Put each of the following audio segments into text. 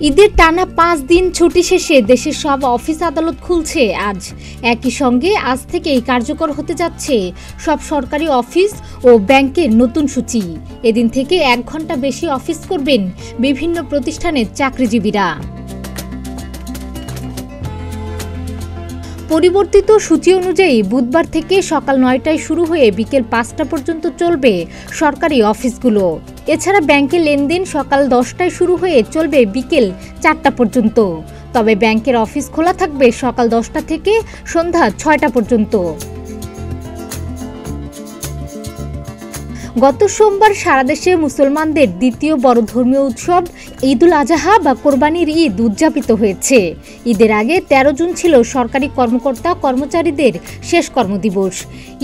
ঈদের টানা 5 দিন ছুটি শেষে দেশের সব অফিস আদালত খুলছে আজ। একই সঙ্গে আজ থেকেই কার্যকর হতে যাচ্ছে সব সরকারি অফিস ও ব্যাংকের নতুন সূচি। এদিন থেকে 1 ঘন্টা বেশি অফিস করবেন বিভিন্ন প্রতিষ্ঠানের চাকরিজীবীরা। পরিবর্তিত সূচি অনুযায়ী বুধবার থেকে সকাল 9টায় শুরু হয়ে বিকেল 5টা পর্যন্ত চলবে সরকারি অফিসগুলো। এছাড়া ব্যাংকের লেনদেন সকাল 10টায় শুরু হয়ে চলবে বিকেল 4টা পর্যন্ত। তবে ব্যাংকের অফিস খোলা থাকবে সকাল 10টা থেকে সন্ধ্যা 6টা পর্যন্ত। গত সোমবার সারা দেশে মুসলমানদের দ্বিতীয় বড় ধর্মীয় উৎসব ঈদুল আজহা বা কোরবানির ঈদ উদযাপিত হয়েছে। ঈদের আগে 13 জুন ছিল সরকারি কর্মকর্তা কর্মচারীদের শেষ কর্মদিবস।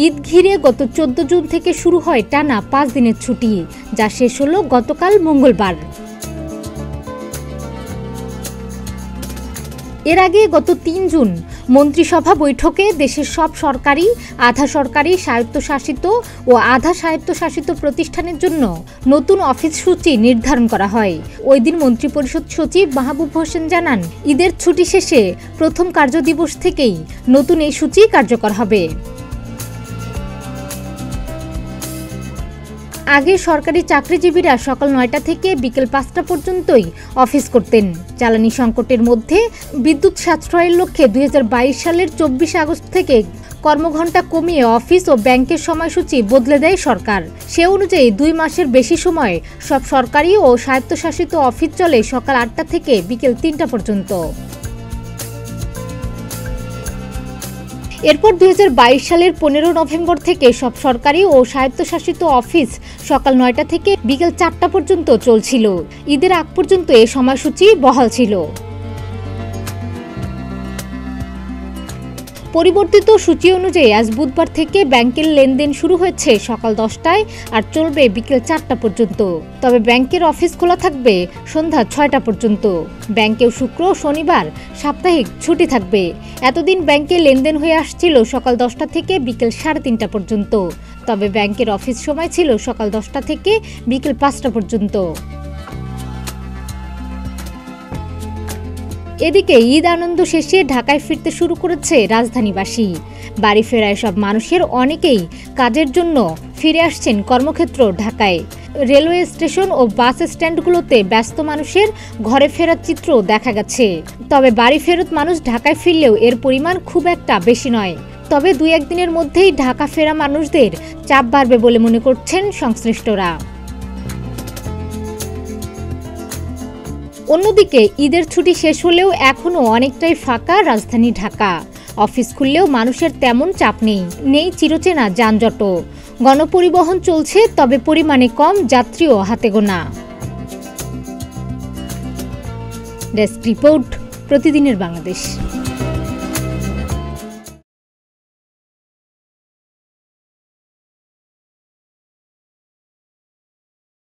ঈদ ঘিরে গত 14 জুন থেকে শুরু হয় টানা 5 দিনের ছুটি, যা শেষ হলো গতকাল মঙ্গলবার। এর আগে গত 3 জুন মন্ত্রিসভা বৈঠকে দেশের সব সরকারি, আধা সরকারি, স্বায়ত্তশাসিত ও আধা স্বায়ত্তশাসিত প্রতিষ্ঠানের জন্য নতুন অফিস সূচি নির্ধারণ করা হয়। ওই দিন মন্ত্রিপরিষদ সচিব মাহবুব হোসেন জানান, ঈদের ছুটি শেষে প্রথম কার্যদিবস থেকেই নতুন এই সূচি কার্যকর হবে। আগে সরকারি চাকরিজীবীরা সকাল 9টা থেকে বিকেল 5টা পর্যন্তই অফিস করতেন। জ্বালানি সংকটের মধ্যে বিদ্যুৎ সাশ্রয়ের লক্ষ্যে 2022 সালের 24 আগস্ট থেকে কর্মঘণ্টা কমিয়ে অফিস ও ব্যাংকের সময়সূচি বদলে দেয় সরকার। সে অনুযায়ী 2 মাসের বেশি সময় সব সরকারি ও স্বায়ত্তশাসিত অফিস চলে সকাল 8টা থেকে বিকেল 3টা পর্যন্ত। এরপর 2022 সালের 15 নভেম্বর থেকে সব সরকারি ও স্বায়ত্তশাসিত অফিস সকাল 9টা থেকে বিকেল 4টা পর্যন্ত চলছিল। ঈদের আগ পর্যন্ত এ সময়সূচি বহাল ছিল। পরিবর্তিত সূচি অনুযায়ী আজ বুধবার থেকে ব্যাংকের লেনদেন শুরু হয়েছে সকাল 10টায় আর চলবে বিকেল 4টা পর্যন্ত। তবে ব্যাংকের অফিস খোলা থাকবে সন্ধ্যা 6টা পর্যন্ত। ব্যাংকেও শুক্র ও শনিবার সাপ্তাহিক ছুটি থাকবে। এতদিন ব্যাংকে লেনদেন হয়ে আসছিল সকাল 10টা থেকে বিকেল 3:30টা পর্যন্ত। তবে ব্যাংকের অফিস সময় ছিল সকাল 10টা থেকে বিকেল 5টা পর্যন্ত। এদিকে ঈদ আনন্দ শেষে ঢাকায় ফিরতে শুরু করেছে রাজধানীবাসী। বাড়ি ফেরা সব মানুষের অনেকেই কাজের জন্য ফিরে আসছেন কর্মক্ষেত্র ঢাকায়। রেলওয়ে স্টেশন ও বাস স্ট্যান্ডগুলোতে ব্যস্ত মানুষের ঘরে ফেরার চিত্র দেখা গেছে। তবে বাড়ি ফেরত মানুষ ঢাকায় ফিরলেও এর পরিমাণ খুব একটা বেশি নয়। তবে 2-1 দিনের মধ্যেই ঢাকা ফেরা মানুষদের চাপ বাড়বে বলে মনে করছেন সংশ্লিষ্টরা। অন্যদিকে ঈদের ছুটি শেষ হলেও এখনও অনেকটাই ফাঁকা রাজধানী ঢাকা। অফিস খুললেও মানুষের তেমন চাপ নেই চিরচেনা যানজটও। গণপরিবহন চলছে, তবে পরিমাণে কম, যাত্রীও হাতে গোনা। ডেস্ক রিপোর্ট, প্রতিদিনের বাংলাদেশ।